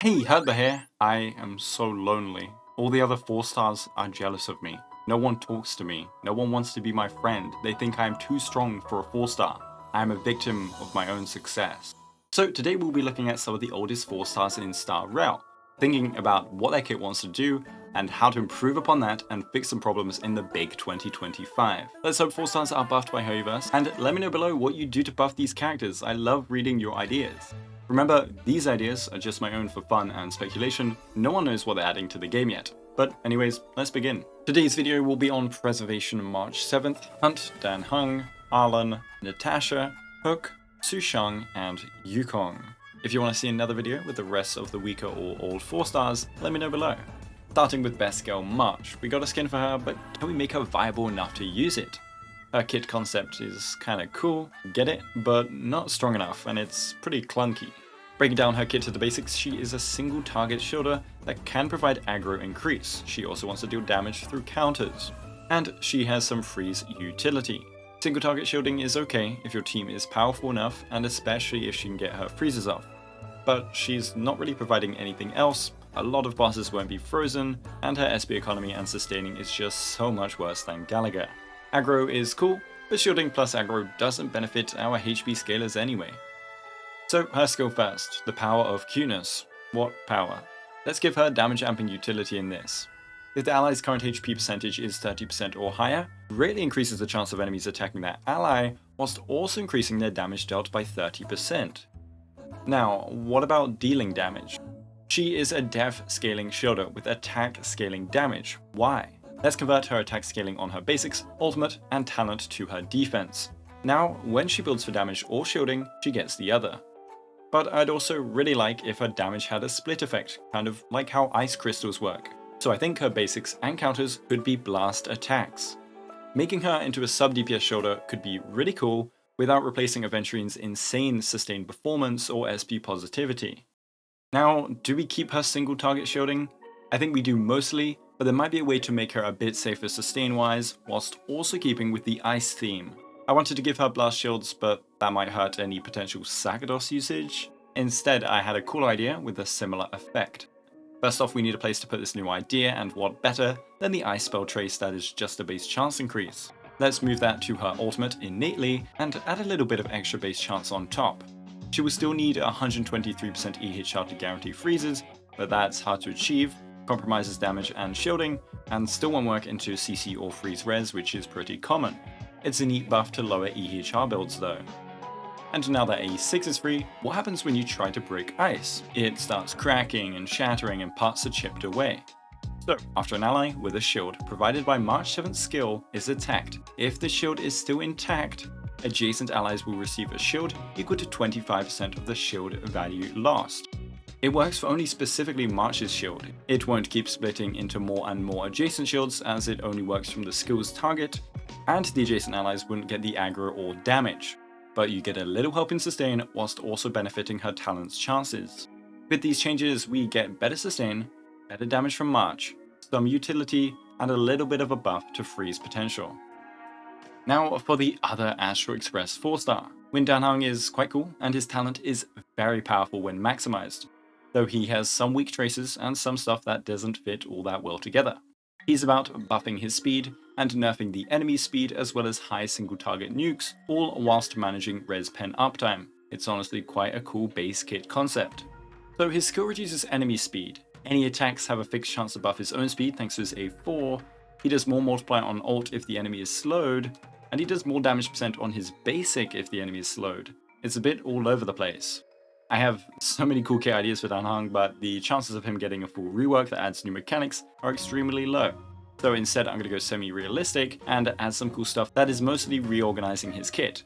Hey, Herba here. I am so lonely. All the other 4 stars are jealous of me. No one talks to me. No one wants to be my friend. They think I am too strong for a 4 star. I am a victim of my own success. So today we'll be looking at some of the oldest 4 stars in Star Rail, thinking about what their kit wants to do and how to improve upon that and fix some problems in the big 2025. Let's hope 4 stars are buffed by Hoyoverse, and let me know below what you do to buff these characters. I love reading your ideas. Remember, these ideas are just my own for fun and speculation. No one knows what they're adding to the game yet. But anyways, let's begin. Today's video will be on Preservation March 7th, Hunt, Dan Heng, Arlan, Natasha, Hook, Sushang, and Yukong. If you want to see another video with the rest of the weaker or old 4 stars, let me know below. Starting with Best Girl March, we got a skin for her, but can we make her viable enough to use it? Her kit concept is kinda cool, get it, but not strong enough, and it's pretty clunky. Breaking down her kit to the basics, she is a single target shielder that can provide aggro increase. She also wants to deal damage through counters. And she has some freeze utility. Single target shielding is okay if your team is powerful enough, and especially if she can get her freezes off. But she's not really providing anything else, a lot of bosses won't be frozen, and her SP economy and sustaining is just so much worse than Gallagher. Aggro is cool, but shielding plus aggro doesn't benefit our HP scalers anyway. So her skill first, the power of cuteness. What power? Let's give her damage amping utility in this. If the ally's current HP percentage is 30% or higher, it greatly increases the chance of enemies attacking that ally, whilst also increasing their damage dealt by 30%. Now, what about dealing damage? She is a def scaling shielder with attack scaling damage. Why? Let's convert her attack scaling on her basics, ultimate, and talent to her defense. Now, when she builds for damage or shielding, she gets the other. But I'd also really like if her damage had a split effect, kind of like how ice crystals work. So I think her basics and counters could be blast attacks. Making her into a sub DPS shielder could be really cool without replacing Aventurine's insane sustained performance or SP positivity. Now, do we keep her single target shielding? I think we do mostly, but there might be a way to make her a bit safer sustain-wise, whilst also keeping with the ice theme. I wanted to give her blast shields, but that might hurt any potential Sagados usage. Instead, I had a cool idea with a similar effect. First off, we need a place to put this new idea, and what better than the ice spell trace that is just a base chance increase. Let's move that to her ultimate innately, and add a little bit of extra base chance on top. She will still need 123% EHR to guarantee freezes, but that's hard to achieve, compromises damage and shielding, and still won't work into CC or freeze res, which is pretty common. It's a neat buff to lower EHR builds though. And now that A6 is free, what happens when you try to break ice? It starts cracking and shattering and parts are chipped away. So, after an ally with a shield provided by March 7th skill is attacked, if the shield is still intact, adjacent allies will receive a shield equal to 25% of the shield value lost. It works for only specifically March's shield. It won't keep splitting into more and more adjacent shields as it only works from the skill's target, and the adjacent allies wouldn't get the aggro or damage. But you get a little help in sustain whilst also benefiting her talent's chances. With these changes we get better sustain, better damage from March, some utility, and a little bit of a buff to freeze potential. Now for the other Astral Express 4 star. Win Dan Heng is quite cool and his talent is very powerful when maximized, though he has some weak traces and some stuff that doesn't fit all that well together. He's about buffing his speed and nerfing the enemy's speed as well as high single target nukes, all whilst managing res pen uptime. It's honestly quite a cool base kit concept. So his skill reduces enemy speed. Any attacks have a fixed chance to buff his own speed thanks to his A4. He does more multiply on ult if the enemy is slowed, and he does more damage percent on his basic if the enemy is slowed. It's a bit all over the place. I have so many cool kit ideas for Dan Heng, but the chances of him getting a full rework that adds new mechanics are extremely low. So instead I'm going to go semi-realistic and add some cool stuff that is mostly reorganizing his kit.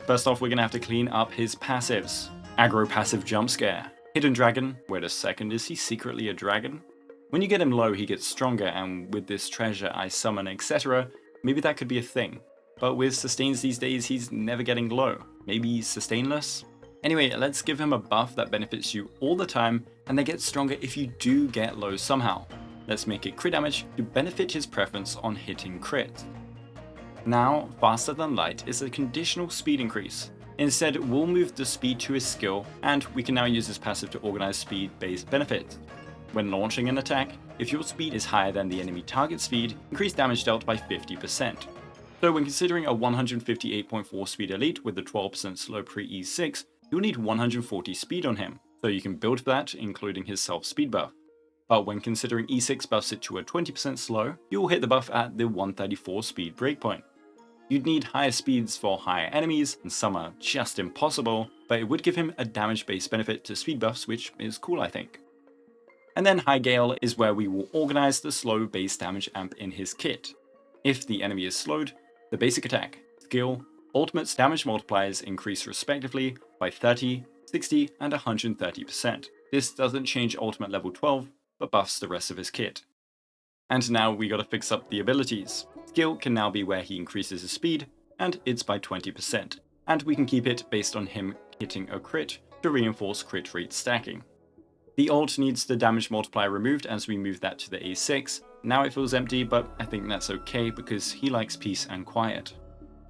First off, we're going to have to clean up his passives. Aggro passive jump scare. Hidden dragon. Wait a second, is he secretly a dragon? When you get him low he gets stronger, and with this treasure I summon etc, maybe that could be a thing. But with sustains these days he's never getting low. Maybe sustainless? Anyway, let's give him a buff that benefits you all the time and that gets stronger if you do get low somehow. Let's make it crit damage to benefit his preference on hitting crit. Now, faster than light is a conditional speed increase. Instead, we'll move the speed to his skill, and we can now use his passive to organize speed-based benefits. When launching an attack, if your speed is higher than the enemy target speed, increase damage dealt by 50%. So when considering a 158.4 speed elite with a 12% slow pre-E6, you'll need 140 speed on him, so you can build for that, including his self-speed buff. But when considering E6 buffs it to a 20% slow, you'll hit the buff at the 134 speed breakpoint. You'd need higher speeds for higher enemies, and some are just impossible, but it would give him a damage-based benefit to speed buffs, which is cool, I think. And then High Gale is where we will organize the slow base damage amp in his kit. If the enemy is slowed, the basic attack, skill, ultimate's damage multipliers increase respectively by 30, 60, and 130%. This doesn't change ultimate level 12, but buffs the rest of his kit. And now we gotta fix up the abilities. Skill can now be where he increases his speed, and it's by 20%, and we can keep it based on him hitting a crit to reinforce crit rate stacking. The ult needs the damage multiplier removed as we move that to the A6. Now it feels empty, but I think that's okay because he likes peace and quiet.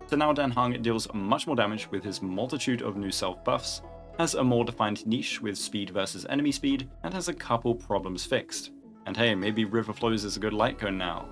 So now Dan Heng deals much more damage with his multitude of new self buffs, has a more defined niche with speed versus enemy speed, and has a couple problems fixed. And hey, maybe River Flows is a good light cone now.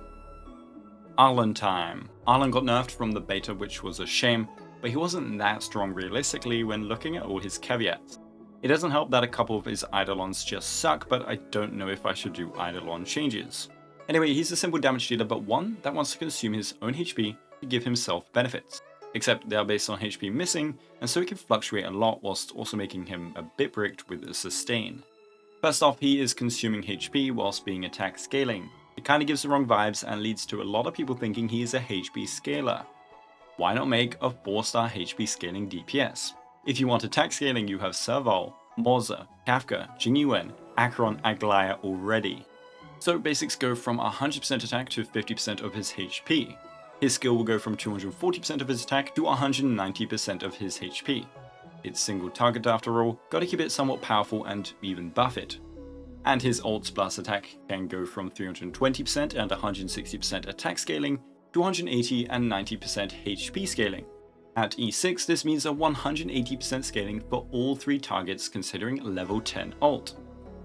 Arlan time. Arlan got nerfed from the beta, which was a shame, but he wasn't that strong realistically when looking at all his caveats. It doesn't help that a couple of his Eidolons just suck, but I don't know if I should do Eidolon changes. Anyway, he's a simple damage dealer, but one that wants to consume his own HP to give himself benefits. Except they are based on HP missing, and so he can fluctuate a lot whilst also making him a bit bricked with a sustain. First off, he is consuming HP whilst being attack scaling. It kinda gives the wrong vibes and leads to a lot of people thinking he is a HP scaler. Why not make a 4-star HP scaling DPS? If you want attack scaling, you have Serval, Moza, Kafka, Jingyuan, Acheron, Aglaya already. So basics go from 100% attack to 50% of his HP. His skill will go from 240% of his attack to 190% of his HP. It's single target after all, gotta keep it somewhat powerful and even buff it. And his ult's blast attack can go from 320% and 160% attack scaling to 180 and 90% HP scaling. At E6, this means a 180% scaling for all 3 targets considering level 10 ult.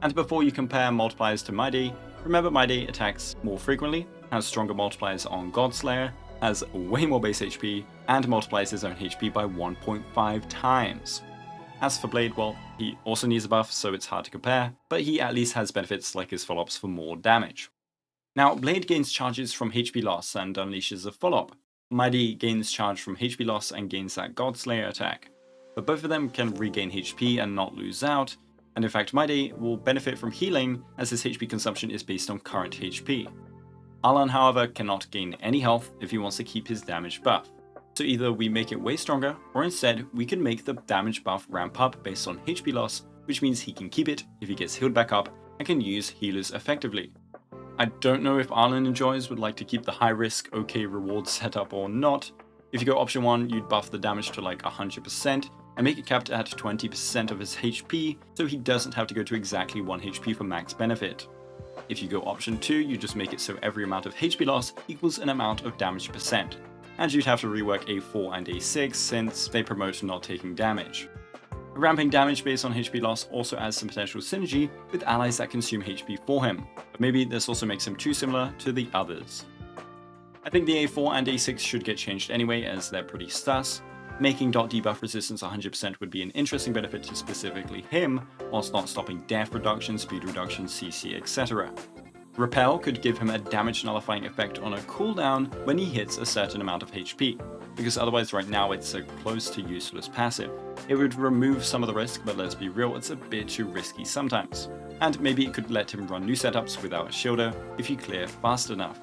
And before you compare multipliers to Maide, remember Maide attacks more frequently, has stronger multipliers on Godslayer, has way more base HP, and multiplies his own HP by 1.5 times. As for Blade, well, he also needs a buff, so it's hard to compare, but he at least has benefits like his follow-ups for more damage. Now, Blade gains charges from HP loss and unleashes a follow-up. Maide gains charge from HP loss and gains that Godslayer attack, but both of them can regain HP and not lose out, and in fact Maide will benefit from healing as his HP consumption is based on current HP. Arlan, however, cannot gain any health if he wants to keep his damage buff. So either we make it way stronger, or instead we can make the damage buff ramp up based on HP loss, which means he can keep it if he gets healed back up and can use healers effectively. I don't know if Arlan enjoys would like to keep the high risk OK reward setup or not. If you go option 1, you'd buff the damage to like 100% and make it capped at 20% of his HP, so he doesn't have to go to exactly 1 HP for max benefit. If you go option 2, you just make it so every amount of HP loss equals an amount of damage percent, and you'd have to rework A4 and A6 since they promote not taking damage. Ramping damage based on HP loss also adds some potential synergy with allies that consume HP for him, but maybe this also makes him too similar to the others. I think the A4 and A6 should get changed anyway as they're pretty sus. Making dot debuff resistance 100% would be an interesting benefit to specifically him, whilst not stopping death reduction, speed reduction, CC, etc. Repel could give him a damage nullifying effect on a cooldown when he hits a certain amount of HP, because otherwise right now it's a close to useless passive. It would remove some of the risk, but let's be real, it's a bit too risky sometimes. And maybe it could let him run new setups without a shielder if you clear fast enough.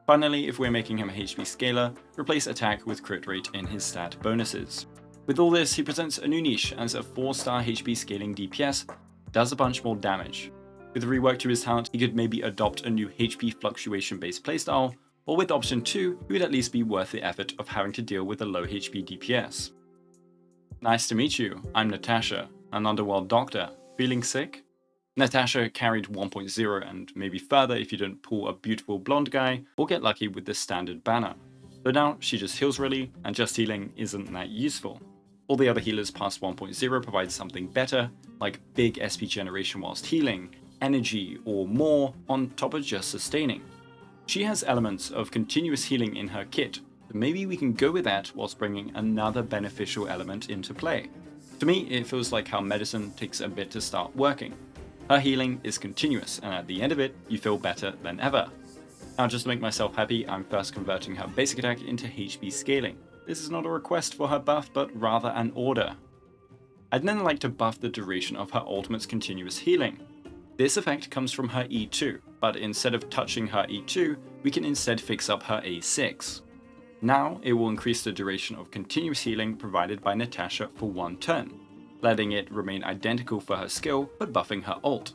Finally, if we're making him a HP scaler, replace attack with crit rate in his stat bonuses. With all this, he presents a new niche as a 4-star HP scaling DPS, does a bunch more damage. With rework to his talent, he could maybe adopt a new HP fluctuation based playstyle, or with option 2, he would at least be worth the effort of having to deal with a low HP DPS. Nice to meet you, I'm Natasha, an underworld doctor. Feeling sick? Natasha carried 1.0 and maybe further if you don't pull a beautiful blonde guy or get lucky with the standard banner. But now she just heals really, and just healing isn't that useful. All the other healers past 1.0 provide something better, like big SP generation whilst healing, energy, or more on top of just sustaining. She has elements of continuous healing in her kit, so maybe we can go with that whilst bringing another beneficial element into play. To me, it feels like how medicine takes a bit to start working. Her healing is continuous, and at the end of it, you feel better than ever. Now, just to make myself happy, I'm first converting her basic attack into HP scaling. This is not a request for her buff, but rather an order. I'd then like to buff the duration of her ultimate's continuous healing. This effect comes from her E2, but instead of touching her E2, we can instead fix up her A6. Now, it will increase the duration of continuous healing provided by Natasha for 1 turn, letting it remain identical for her skill, but buffing her ult.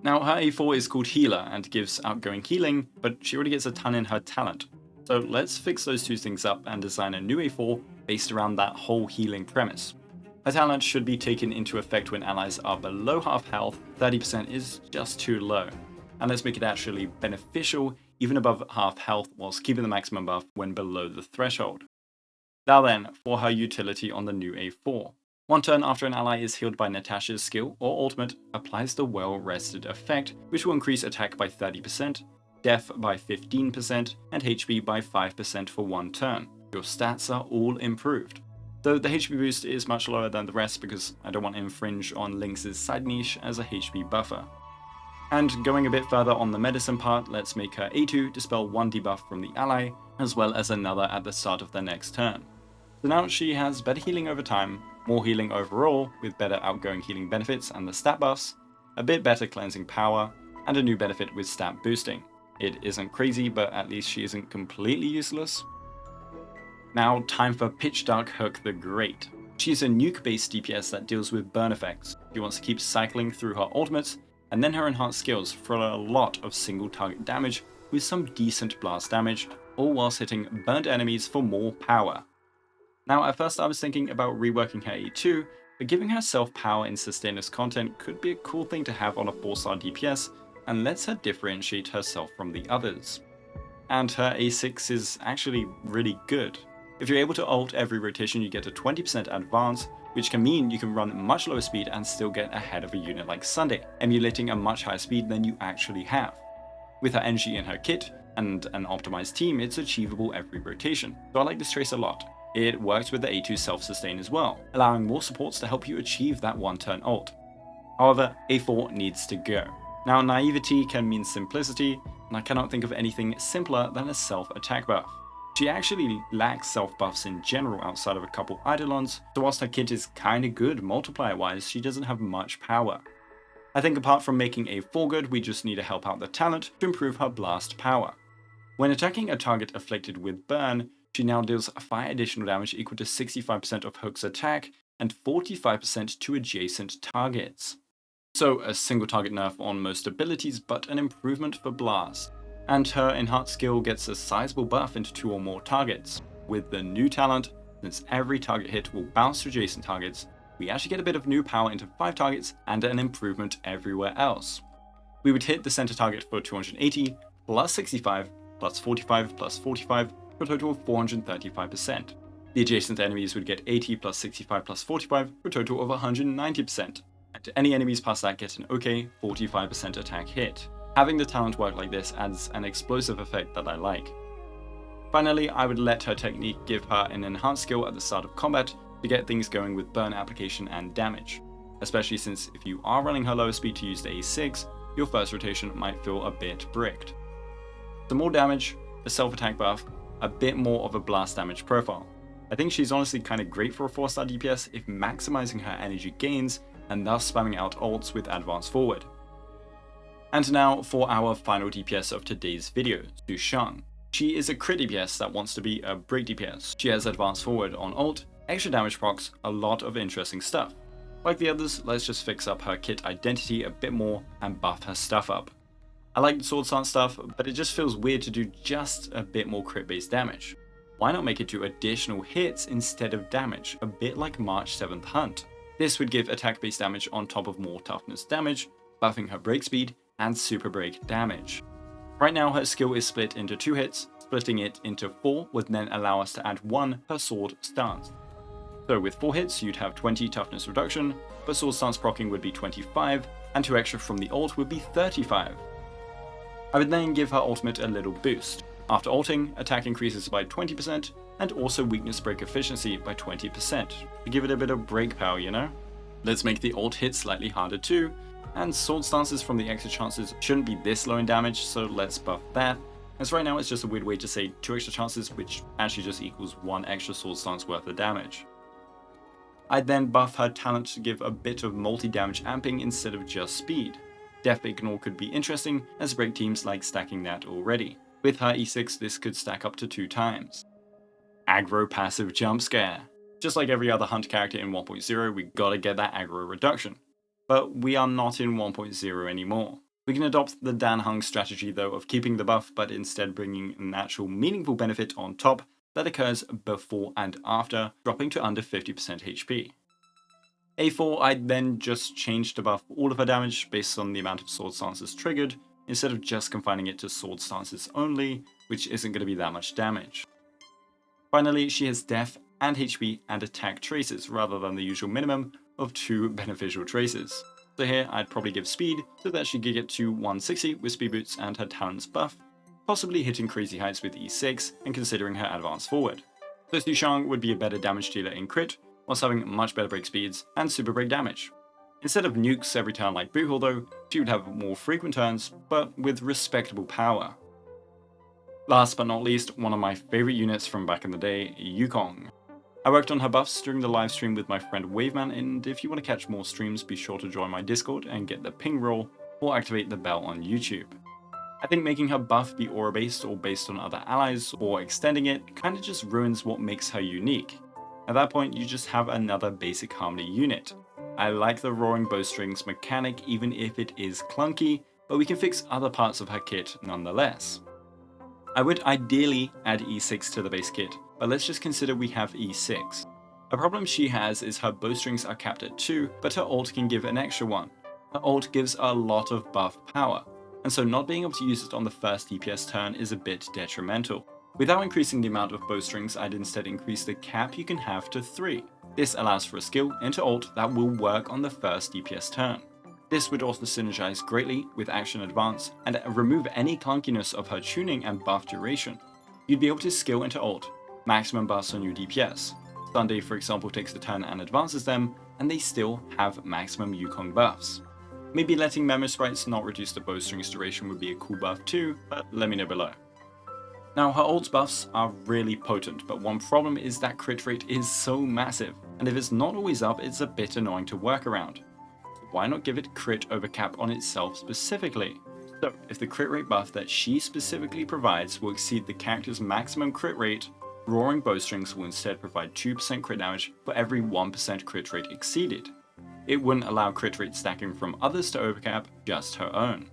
Now, her A4 is called Healer and gives outgoing healing, but she already gets a ton in her talent. So let's fix those two things up and design a new A4 based around that whole healing premise. Her talent should be taken into effect when allies are below half health. 30% is just too low. And let's make it actually beneficial even above half health whilst keeping the maximum buff when below the threshold. Now then, for her utility on the new A4. 1 turn after an ally is healed by Natasha's skill or ultimate, applies the well-rested effect, which will increase attack by 30%, def by 15%, and HP by 5% for 1 turn. Your stats are all improved. Though the HP boost is much lower than the rest because I don't want to infringe on Lynx's side niche as a HP buffer. And going a bit further on the medicine part, let's make her A2 dispel 1 debuff from the ally, as well as another at the start of their next turn. So now she has better healing over time, more healing overall with better outgoing healing benefits and the stat buffs, a bit better cleansing power, and a new benefit with stat boosting. It isn't crazy, but at least she isn't completely useless. Now time for Pitch Dark Hook the Great. She's a nuke-based DPS that deals with burn effects. She wants to keep cycling through her ultimates, and then her enhanced skills for a lot of single target damage with some decent blast damage, all whilst hitting burnt enemies for more power. Now at first I was thinking about reworking her A2, but giving herself power in sustainers content could be a cool thing to have on a 4-star DPS, and lets her differentiate herself from the others. And her A6 is actually really good. If you're able to ult every rotation, you get a 20% advance, which can mean you can run much lower speed and still get ahead of a unit like Sunday, emulating a much higher speed than you actually have. With her energy in her kit and an optimized team, it's achievable every rotation, so I like this trace a lot. It works with the A2 self-sustain as well, allowing more supports to help you achieve that 1-turn ult. However, A4 needs to go. Now, naivety can mean simplicity, and I cannot think of anything simpler than a self-attack buff. She actually lacks self-buffs in general outside of a couple Eidolons, so whilst her kit is kinda good multiplier-wise, she doesn't have much power. I think apart from making A4 good, we just need to help out the talent to improve her blast power. When attacking a target afflicted with burn, she now deals 5 additional damage equal to 65% of Hook's attack and 45% to adjacent targets. So a single target nerf on most abilities, but an improvement for blast. And her enhanced skill gets a sizable buff into 2 or more targets. With the new talent, since every target hit will bounce to adjacent targets, we actually get a bit of new power into 5 targets and an improvement everywhere else. We would hit the center target for 280, plus 65, plus 45, plus 45, for a total of 435%. The adjacent enemies would get 80 plus 65 plus 45 for a total of 190%. And any enemies past that get an okay 45% attack hit. Having the talent work like this adds an explosive effect that I like. Finally, I would let her technique give her an enhanced skill at the start of combat to get things going with burn application and damage. Especially since if you are running her lower speed to use the A6, your first rotation might feel a bit bricked. Some more damage, a self-attack buff, a bit more of a blast damage profile. I think she's honestly kinda great for a 4-star DPS if maximizing her energy gains and thus spamming out ults with advance forward. And now for our final DPS of today's video, Sushang. She is a crit DPS that wants to be a break DPS. She has advance forward on ult, extra damage procs, a lot of interesting stuff. Like the others, let's just fix up her kit identity a bit more and buff her stuff up. I like the sword stance stuff, but it just feels weird to do just a bit more crit based damage. Why not make it do additional hits instead of damage, a bit like March 7th Hunt? This would give attack based damage on top of more toughness damage, buffing her break speed and super break damage. Right now her skill is split into 2 hits, splitting it into 4 would then allow us to add 1 per sword stance. So with 4 hits, you'd have 20 toughness reduction, but sword stance proccing would be 25, and 2 extra from the ult would be 35. I would then give her ultimate a little boost. After ulting, attack increases by 20%, and also weakness break efficiency by 20%, to give it a bit of break power, you know? Let's make the ult hit slightly harder too, and sword stances from the extra chances shouldn't be this low in damage, so let's buff that. As right now it's just a weird way to say 2 extra chances, which actually just equals 1 extra sword stance worth of damage. I'd then buff her talent to give a bit of multi-damage amping instead of just speed. Death Ignore could be interesting, as break teams like stacking that already. With her E6 this could stack up to 2 times. Aggro passive jump scare. Just like every other hunt character in 1.0, we gotta get that aggro reduction. But we are not in 1.0 anymore. We can adopt the Dan Heng strategy though of keeping the buff but instead bringing an actual meaningful benefit on top that occurs before and after, dropping to under 50% HP. A4, I'd then just change to buff all of her damage based on the amount of sword stances triggered, instead of just confining it to sword stances only, which isn't going to be that much damage. Finally, she has death and HP and attack traces, rather than the usual minimum of 2 beneficial traces. So here, I'd probably give speed, so that she could get to 160 with speed boots and her talents buff, possibly hitting crazy heights with E6 and considering her advance forward. So Sushang would be a better damage dealer in crit, whilst having much better break speeds and super break damage. Instead of nukes every turn like Boohol though, she would have more frequent turns, but with respectable power. Last but not least, one of my favourite units from back in the day, Yukong. I worked on her buffs during the live stream with my friend Waveman, and if you want to catch more streams, be sure to join my Discord and get the ping roll, or activate the bell on YouTube. I think making her buff be aura based or based on other allies, or extending it, kinda just ruins what makes her unique. At that point, you just have another basic Harmony unit. I like the roaring bowstrings mechanic even if it is clunky, but we can fix other parts of her kit nonetheless. I would ideally add E6 to the base kit, but let's just consider we have E6. A problem she has is her bowstrings are capped at 2, but her ult can give an extra 1. Her ult gives a lot of buff power, and so not being able to use it on the first DPS turn is a bit detrimental. Without increasing the amount of bowstrings, I'd instead increase the cap you can have to 3. This allows for a skill into ult that will work on the first DPS turn. This would also synergize greatly with action advance and remove any clunkiness of her tuning and buff duration. You'd be able to skill into ult, maximum buffs on your DPS. Sunday for example takes the turn and advances them, and they still have maximum Yukong buffs. Maybe letting Memo Sprites not reduce the bowstrings duration would be a cool buff too, but let me know below. Now her ult buffs are really potent, but one problem is that crit rate is so massive, and if it's not always up, it's a bit annoying to work around. Why not give it crit over cap on itself specifically? So if the crit rate buff that she specifically provides will exceed the character's maximum crit rate, Roaring Bowstrings will instead provide 2% crit damage for every 1% crit rate exceeded. It wouldn't allow crit rate stacking from others to overcap, just her own.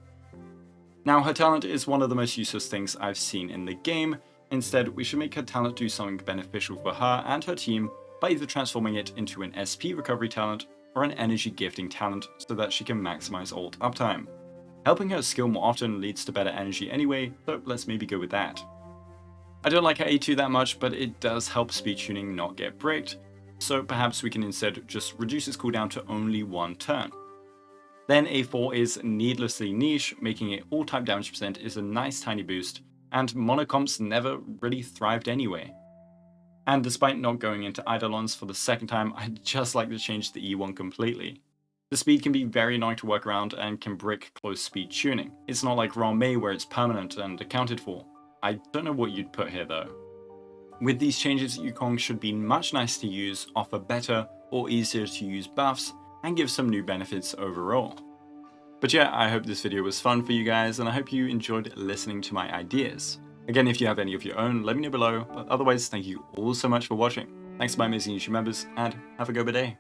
Now her talent is one of the most useless things I've seen in the game. Instead, we should make her talent do something beneficial for her and her team by either transforming it into an SP recovery talent or an energy gifting talent so that she can maximize ult uptime. Helping her skill more often leads to better energy anyway, so let's maybe go with that. I don't like her A2 that much, but it does help speed tuning not get bricked, so perhaps we can instead just reduce its cooldown to only 1 turn. Then A4 is needlessly niche, making it all type damage percent is a nice tiny boost, and monocomps never really thrived anyway. And despite not going into Eidolons for the second time, I'd just like to change the E1 completely. The speed can be very annoying to work around and can brick close speed tuning. It's not like Rame where it's permanent and accounted for. I don't know what you'd put here though. With these changes, Yukong should be much nicer to use, offer better or easier to use buffs, and give some new benefits overall. But yeah, I hope this video was fun for you guys, and I hope you enjoyed listening to my ideas. Again, if you have any of your own, let me know below, but otherwise, thank you all so much for watching. Thanks to my amazing YouTube members, and have a Guoba day.